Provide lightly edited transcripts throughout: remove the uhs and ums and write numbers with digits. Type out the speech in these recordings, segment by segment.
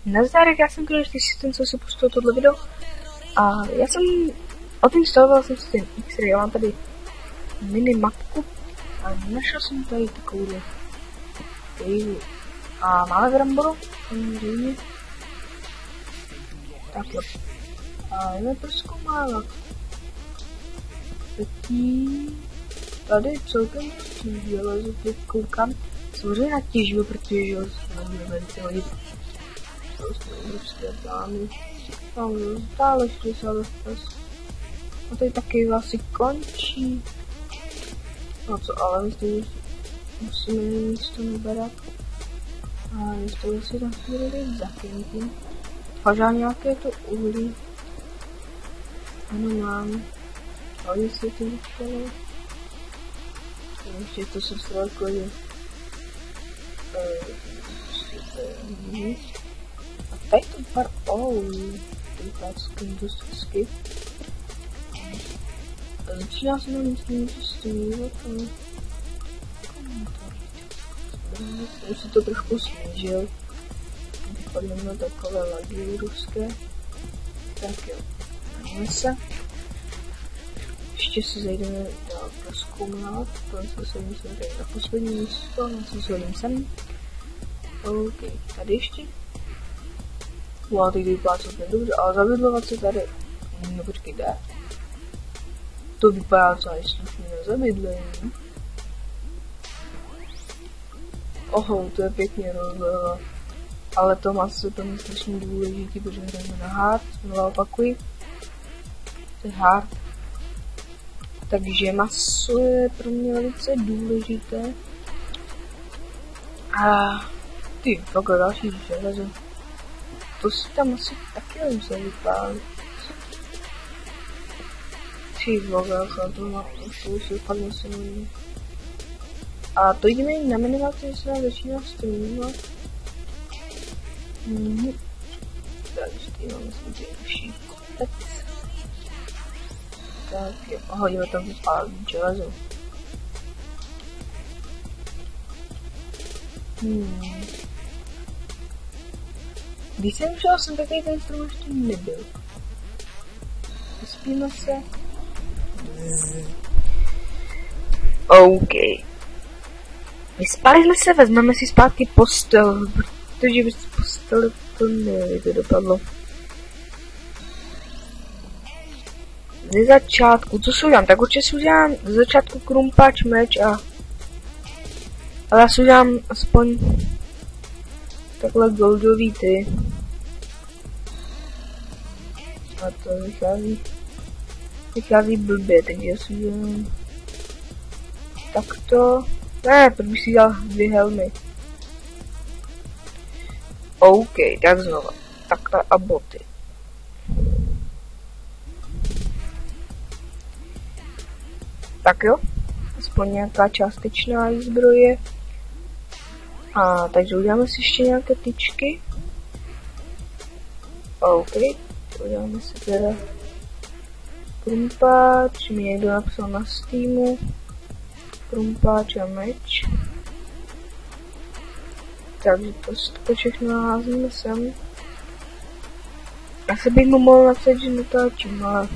Nazdárek, já jsem konečně ten, co si pustil tohle video. A já jsem odinstaloval jsem si ten X-Ray, já mám tady mini mapku a našel jsem tady takovouhle kejvu. A máme v Ramboru, samozřejmě. Takhle. A jdeme prozkoumávat. Tady celkem železo, teď koukám. Samozřejmě na těžbu, protože železo je velice hodit. Prostě obrovské plány. Tam stále 60 fps. A tady taky vlastně končí. No co, ale myslím, že musíme místo naberat. A jestli si tam chvíli zakynky. Pažá nějaké to uhlí. Ano, mám. A jestli to vyčkalo. Ještě to se stalo že... A tady to pár tenkrátským dost hezky. A začíná se nám myslím, že stůvat a... Už si to trošku snížil. Vypadám na takové lagy ruské. Tak jo, jdeme se. Ještě si zajdeme dál prozkoumat. Potom se hodím sem tady na poslední místo, na co se hodím sem. OK, tady ještě. Wow, teď vypadá celkem dobře, ale zabydlovat se tady. No počkej, dá. To vypadá docela slušně na zabydlení. Oho, to je pěkně rozlehla. Ale to maso to myslím důležitý, protože jdeme na hard, znovu opakuji. To je hard. Takže maso je pro mě velice důležité. A ty, pak další železo. To si tam asi taky musel vypálit. Ty vole, to má už vypadne se mnou. A to jdeme na minimaci, že se nám začíná streamovat. Takže tady máme samozřejmě další kopec. Tak jo, hodíme tam vypálit železo. Když jsem šel, jsem takový ten strom ještě nebyl. Vyspíme se. OK. Vyspali jsme se, vezmeme si zpátky postel, protože bez postele to nevím, to dopadlo. Ze začátku, co si udělám? Tak určitě si udělám ze začátku krumpáč, meč a... Ale já si udělám aspoň... takhle goldový ty. A to vychází blbě, takže já si udělám... Takto... Ne, proč bych si dělal 2 helmy. OK, tak znova. Takhle a boty. Tak jo, aspoň nějaká částečná výzbroje. A takže uděláme si ještě nějaké tyčky. OK, uděláme si teda krumpáč, mi někdo napsal na Steamu. Krumpáč a meč. Takže to všechno házíme sem. Asi bych mu mohl napsat, že natáčím, ale...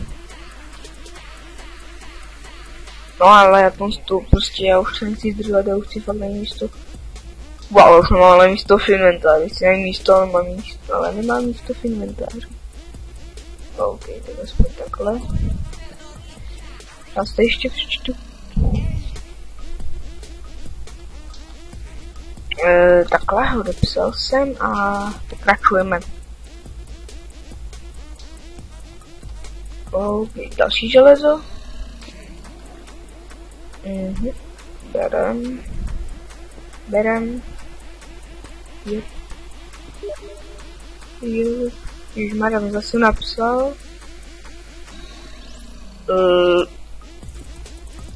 No ale Japonsko, prostě já už se nechci zdržovat, já už si fakt najít místo. Wow, už nemám ale místo v inventáři, si najít místo, ale mám místo, ale nemám místo v inventáři. OK, tak aspoň takhle. Já se ještě přečtu. Takhle odepsal jsem a pokračujeme. OK, další železo. Berem. Ježmarja mi zase napsal.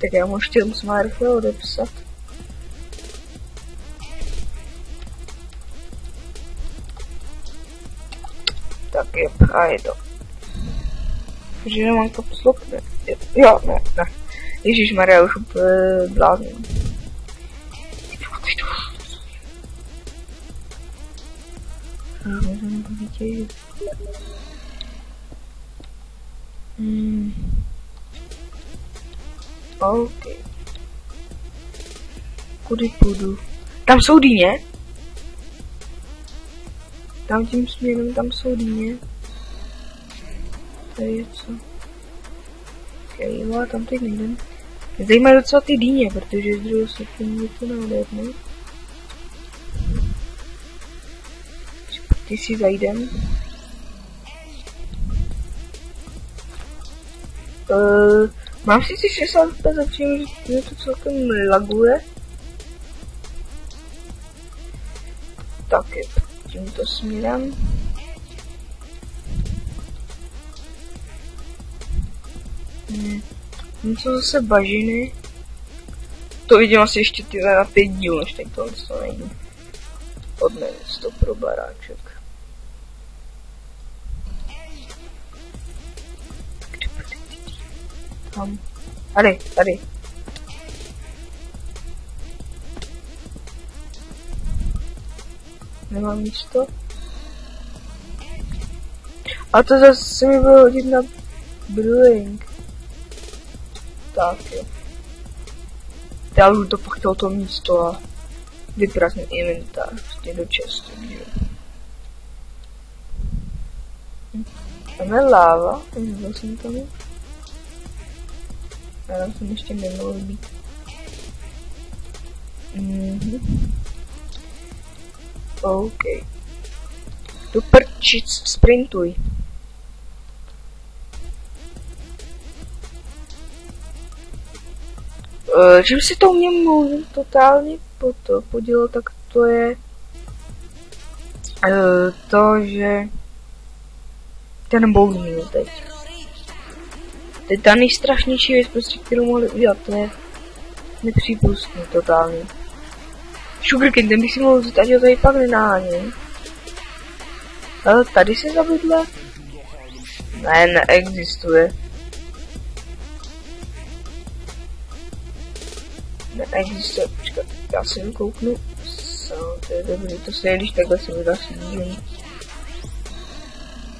Tak já mu ještě musím rychle odepsat. Tak jo, a je to. Takže nemám to poslouchat. Jo, ne. Ježišmarja, už úplně blázním. Můžeme to vytěžit. OK. Kudy půjdu? Tam jsou dýně? Tam tím směrem, tam jsou dýně. To je co? Okay, jo, tam teď nejdem. Mě zajímají docela ty dýně, protože z druhého světla je to nádherné. Ty si zajdem. Mám si 60 FPS, takže mě to celkem laguje. Tak je tímto směrem. Něco zase bažiny. To vidím asi ještě ty na 5 díl, než teď to nejde. Odnes to pro baráček. Tam. Tady. Nemám místo. A to zase mi bylo hodit na brewing. Tak jo. Já už to pak chtěl to místo a vyprázdnit inventář prostě do čestu, že? Tam je láva, nebyl jsem tam. Já tam jsem ještě nemohl být. OK. Tu prčic, sprintuj. Že by si to uměl totálně podělat, tak to je to, že ten boulí měl teď. To je ta nejstrašnější věc, prostě, kterou mohli udělat, to je nepřípustný totálně. Sugarcane, ten bych si mohl vzít, ať ho tady pak nenáhání. Ale tady se zabydle? Ne, neexistuje. Neexistuje, počkat, já si vykouknu. To je dobrý, to se když takhle se vydá snížení.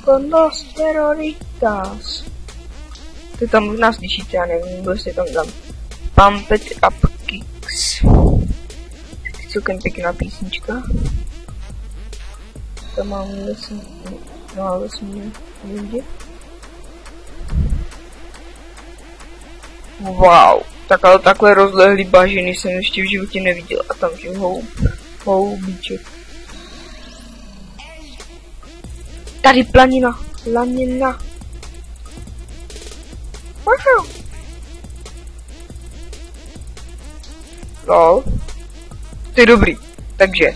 Condos terroritas. Ty tam možná slyšíte, já nevím, byl si tam Pump It Up Kicks. Celkem pěkná písnička. Tam mám lesní lidi. Wow, tak ale takhle rozlehlý bažiny jsem ještě v životě neviděl. A tam je houbíček. Tady planina. Wow. Lol. To je dobrý. Takže,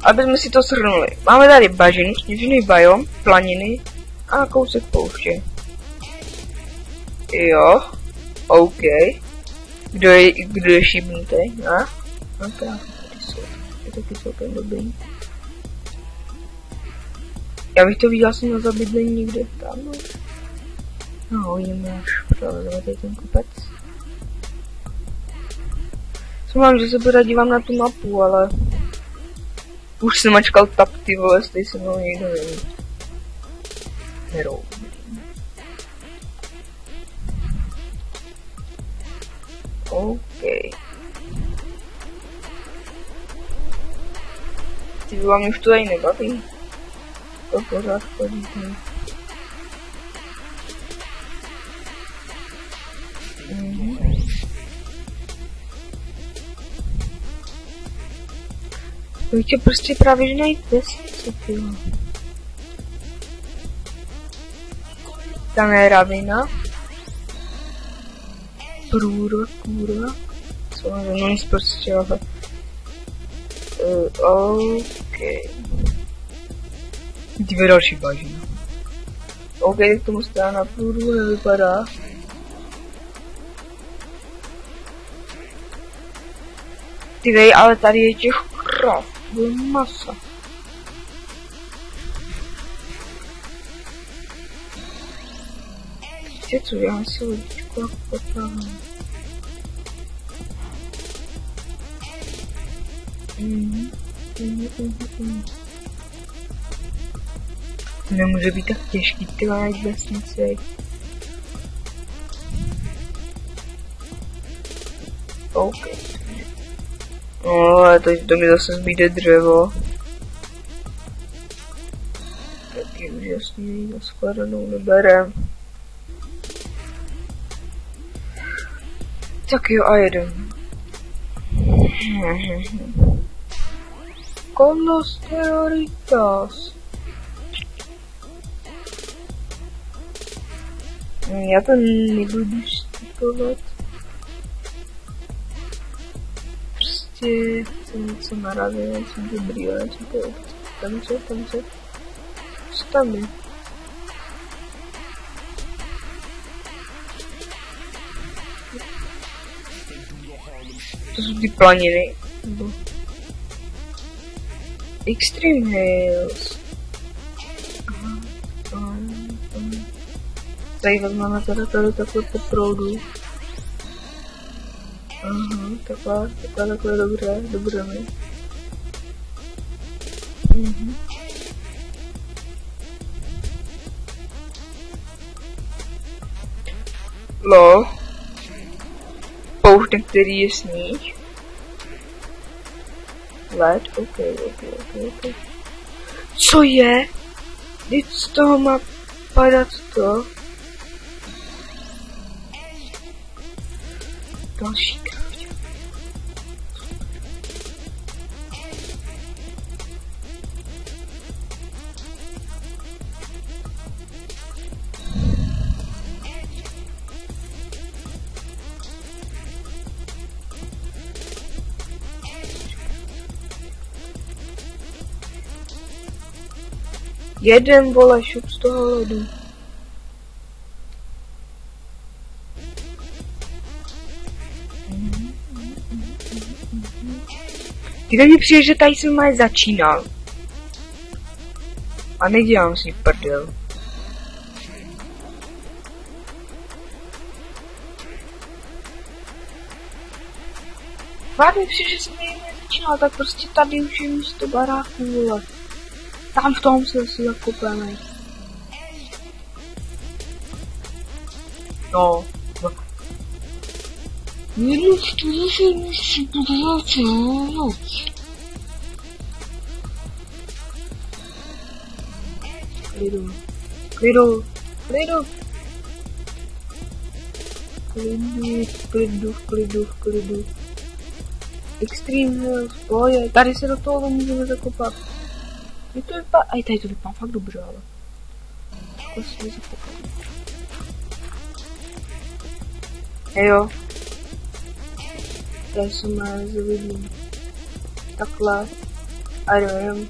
aby jsme si to shrnuli. Máme tady bažiny, sněžný biom, planiny a kousek pouště. Jo. OK. Kdo je šibnutý? No krásně, tady jsou. Je taky celkem dobrý. Já bych to viděl asi na zabydlení někde tam. No, jdeme až přelezeme tady ten kopec. Smám, že se pořád dívám na tu mapu, ale už jsem mačkal tab, ty vole, jestli se mnou někdo neví. Herou. OK. Ty vám už to tady nebaví. To pořád chodí. Víte, prostě právě, že najít vesnice, tyjo. Tam je ravina. Kurva. Co mám, no nic prostě, ale... OK. Dvě další bažina. OK, tak tomu stále na průru nevypadá. Ty vej, ale tady je těch krav, byl masa. Víte co, já si lodičku a potáhnu. To nemůže být tak těžký, ty najít vesnici. OK. No, ale teď to mi zase zbýde dřevo. Taky už jasný, na skladanou neberem. Tak jo, a jedem. Kolos Teoritas. Já to nebudu stipovat. Prostě chci něco narazit, jsem dobrý, ale co to je? Tam se. Co tam je? To jsou ty planiny. Extreme Hills. Tady vezmeme tady takhle po proudu. Aha, takhle dobře mi. Lo. Poušť, na který je sníh. Led, ok. Co je? Teď z toho má padat to. Další kraftě. Jeden vole šup z toho ledu. Kde mi přijde, že tady jsem má začínal. A nedělám si prdel. Fakt mi přijde, že jsem někde začínal, tak prostě tady už je místo baráku, vole. Tam v tom se si zakopeme. No. Nic, to zase si podíváte, no. Klidu. Extreme Hills, poje, tady se do toho můžeme zakopat. Je to vypadá, aj tady to vypadá fakt dobře, ale. Takhle si zakopám. Jo. Tady se má zavidím. Takhle. A jdeme.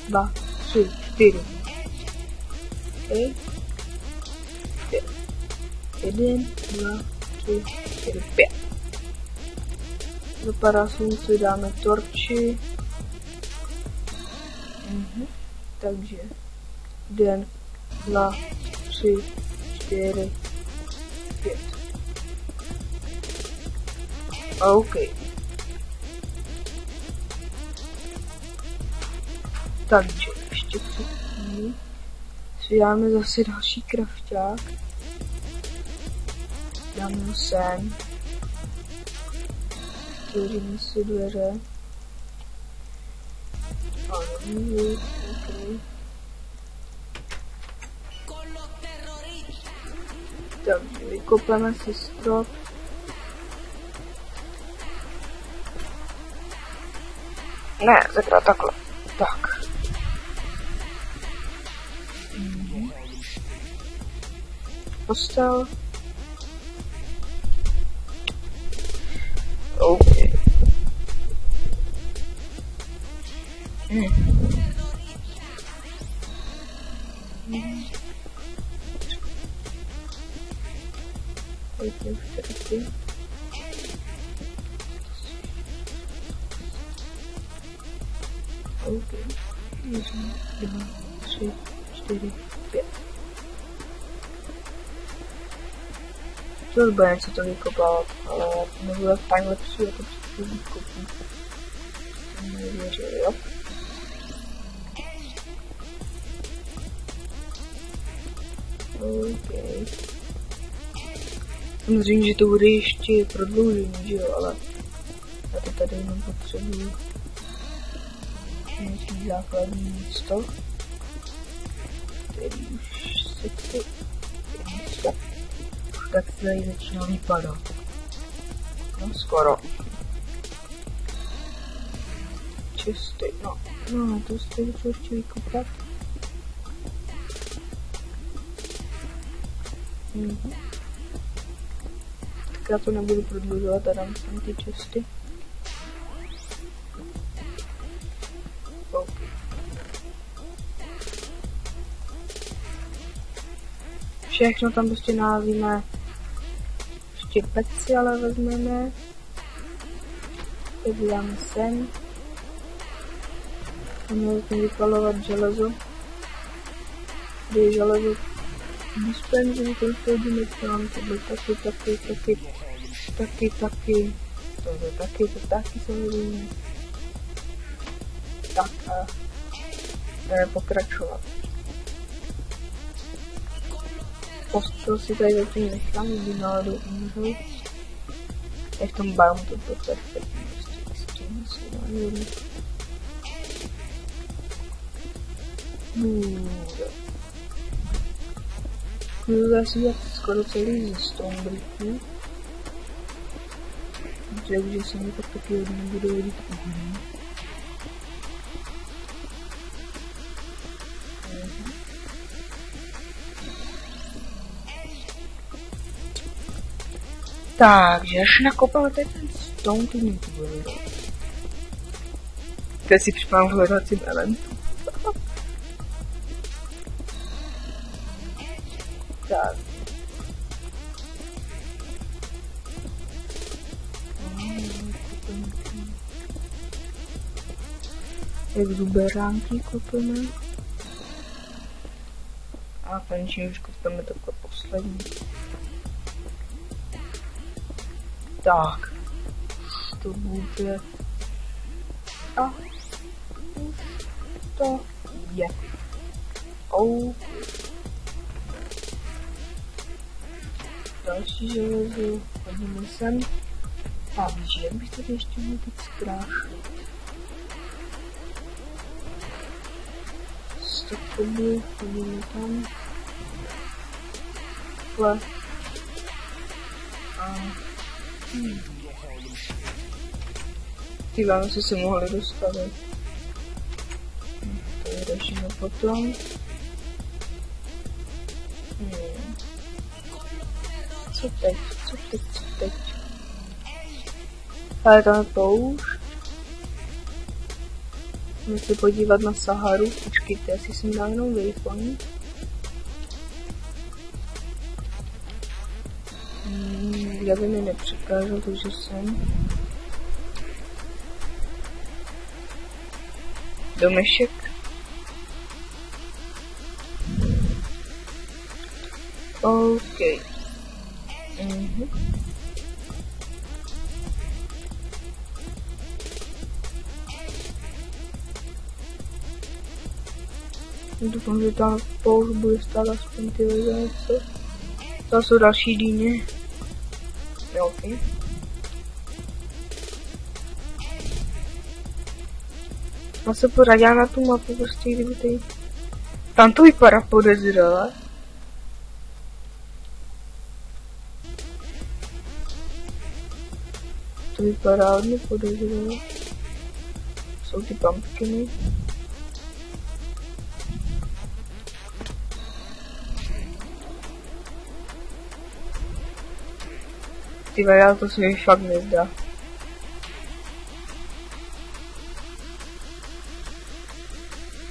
2, 3, 4. OK. 5. 1, 2, 3, 4, 5. Vypadá slunce, dáme torči. Takže 1, 2, 3, 4, 5. OK. Takže ještě předtím si dáme zase další krafťák. Dáme ho sem. Otevřeme si dveře. OK. Takže vykopeme si strop. Ne, zakrát takhle. Tak. Postel. OK. Pojďme už tady. OK. 1, 2, 3, 4, 5. To bude něco to vykopávat, ale nebude fajn lepší jako předchozí kopí. Nevěřil, jo? OK. Samozřejmě, že to bude ještě prodloužení, že jo, ale já to tady jenom potřebuji nějaký základní místo, který už se chci tak se tady začíná vypadat. No skoro. Čistý, no to jste to ještě vykopat. Tak já to nebudu prodlužovat a dám sem ty česty. Okay. Všechno tam prostě naházíme. Ještě peci ale vezmeme. Teď dáme sem. A měli jsme vypalovat železo. Kde je železo dispenzum, to hodíme tam, to byl taky samozřejmě. Tak a jdeme pokračovat. Postel si tady zatím nechám, kdy náladu umřu. Je v tom biomu to bylo perfektní, prostě s tím se dá jedno. Budu zase dělat skoro celý ze Stonebricků. Takže se mi tak taky hodně budu hodit uhlí. Takže až nakopáme tady ten stone, to mě to bude vydat. Teď si připadám v hledacím eventu. Tak. Exuberánky kopeme. A konečně už kopeme takhle poslední. Tak. Už to bude. A už to je. Další železo, hodíme sem. A víš, jak bych to ještě mohl teď zkrášlit. Stokoby, hodíme tam. Takhle. A... Ty vánoce se mohly dostavit. To je řešíme potom. Co teď? Ale tam je poušť. Můžu se podívat na Saharu. Počkejte, jestli jsem dal jenom waypoint. Já by mi nepřekážel, takže jsem. Domešek. OK. Doufám, že ta poušť bude stát aspoň ty lezáce. To jsou další dýně. Jo, OK. Já se poradila na tu mapu, prostě kdyby tady... Tam to vypadá podezřele. To vypadá hodně podezřele. Jsou ty pumpkiny. Ty vole, to se mi fakt nezdá.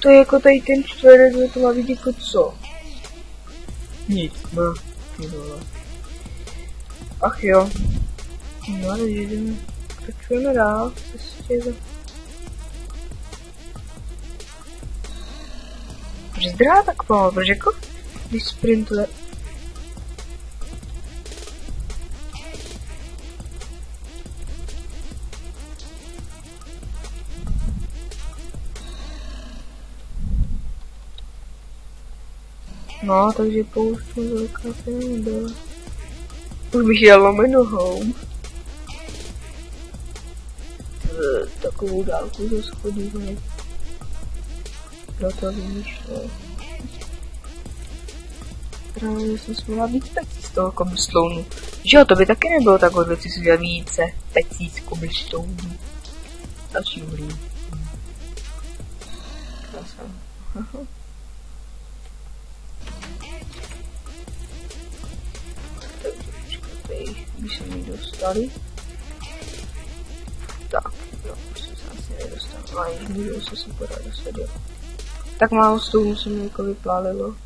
To je jako tady ten čtverec, že to má vidět jako co? Nic, no, ty vole. Ach jo. No, takže jdeme, pokračujeme dál, cestě za... Proč zdrá tak pomalu, protože jako, když sprintuje... No, takže poušť velká se nebyla. Už bych jel nohou. Takovou dálku ze schodí, ne? Proto vymýšlel. Právě jsem směla víc pecí z toho cobblestoneu. Že jo, to by taky nebylo tak od věci, si více pecí z cobblestoneu. Další dobrý. Krása. By se mi dostali. Tak, jo, už jsem se asi nedostal. A již můžu se podat dostat, jo. Tak málo z toho musím jako vyplálilo.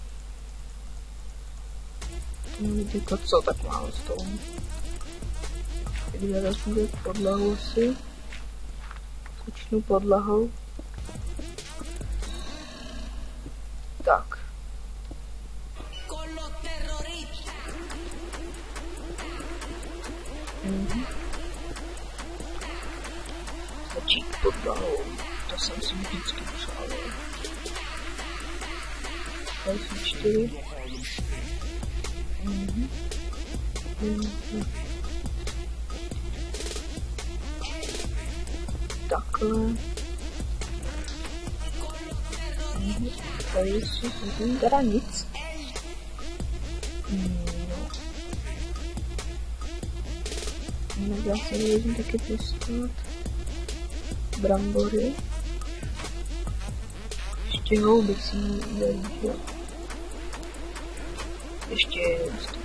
To nevíte jako co, tak málo z toho. Teď zaraz bude podlahu asi. Začnu podlahou. Tak. Začít podlahou. To jsem si vždycky přál. Tady jsou 4. Takhle. Tady jsou teda nic. No. Já si můžu taky pěstovat brambory. Ještě houby si můžu. Ještě jeden styk.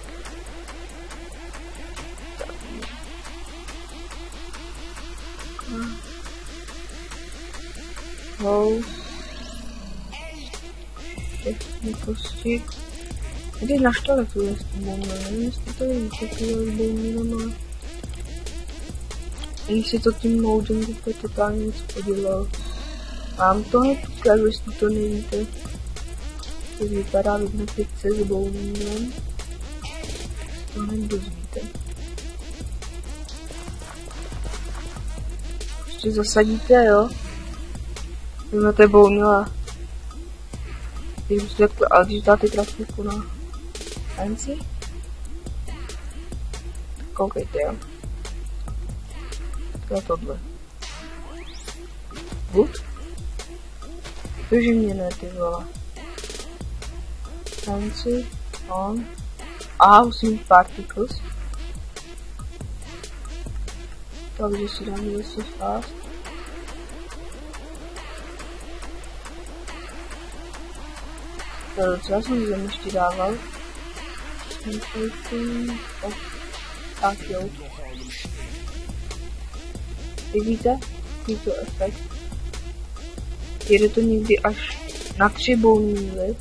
Tak. Houb. Všechny kosti. Tady na štole tu je s tím boumem, nevím, jestli to je takový boumí nemá. Když si to tím moudem úplně totálně nic podělal. Mám to hnedka, jestli to nevíte. To vypadá vidno pizze s boumem. To hned dozvíte. Ještě zasadíte, jo? Vezmete boumila. Ale když dáte grafiku na fancy, koukejte, jo. To je tohle. Good? Cože mě ne, ty vole. Fancy, on. A musím particles. Takže si dám zase fast. To docela jsem zem ještě dával. Tak jo. Vidíte? Jaký to efekt. Jede to někdy až na 3 boumíly.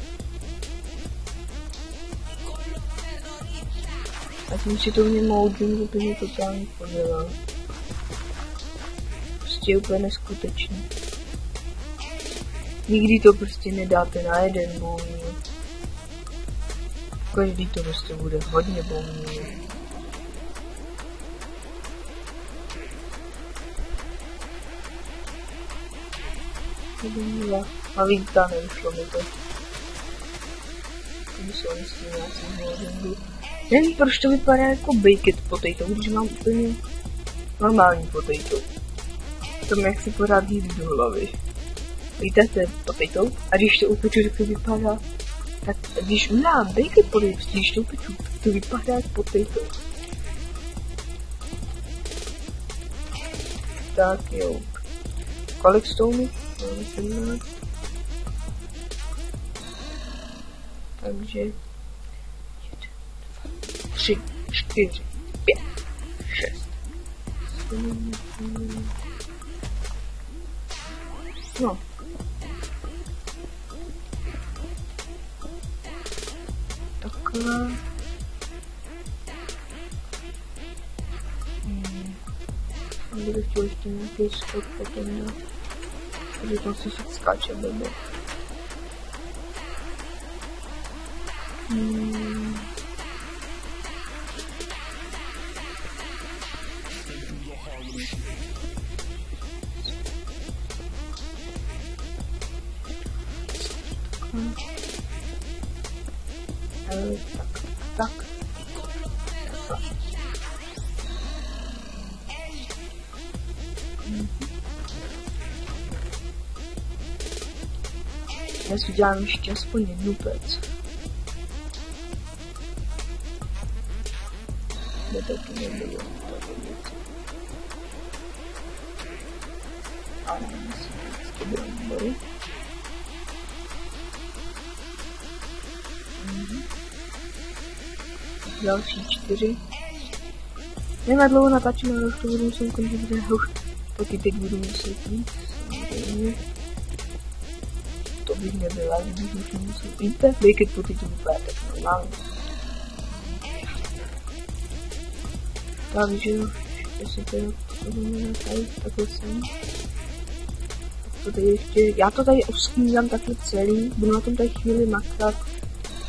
A jsem si to v něm moudím, protože mě totálně podělal. Prostě úplně neskutečný. Nikdy to prostě nedáte na jeden boumíl. Každý to prostě bude hodně boumíl. A víta, neušlo mi to. Myslím si nějakým holdingu. Nevím, proč to vypadá jako baked potato, když mám úplně normální potato. To mi jak si pořád jít do hlavy. Víte, to je potato, a když to upeču, tak to vypadá, tak když udělám baked potato, když to upeču, tak to vypadá jak potato. Tak jo. Kolik stonů? 17. Takže 1, 2, 3, 4, 5, 6. 7, no. Takhle. Budu chtěl ještě nějaký skok potom dát. Takže tam se fakt skáče blbě. Tak. Já si udělám ještě aspoň jednu pec. Kde taky nebylo tady něco. Ale myslím, že to bylo výbory. Další 4. Nevím, dlouho natáčím, ale už to budu muset končit, protože už taky teď budu muset jít. Samozřejmě. To bych nebyla, kdybych už nemusel jít. Víkend po ty to vypadá tak normálně. Takže jestli to je takhle sem. To tady ještě, já to tady osklízám takhle celý, budu na tom tady chvíli makat.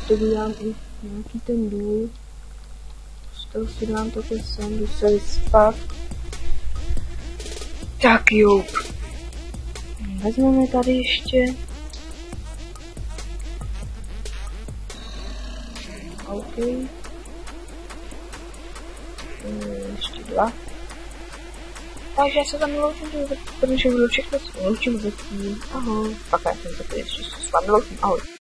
To udělám i nějaký ten důl. Z toho si dám takhle sem, jdu se vyspat. Tak jo. Vezmeme tady ještě. OK. Ještě 2. Takže já se tam loučím, protože budu všechno s loučím zatím. Ahoj. Pak já jsem se tady ještě s vámi loučím. Ahoj.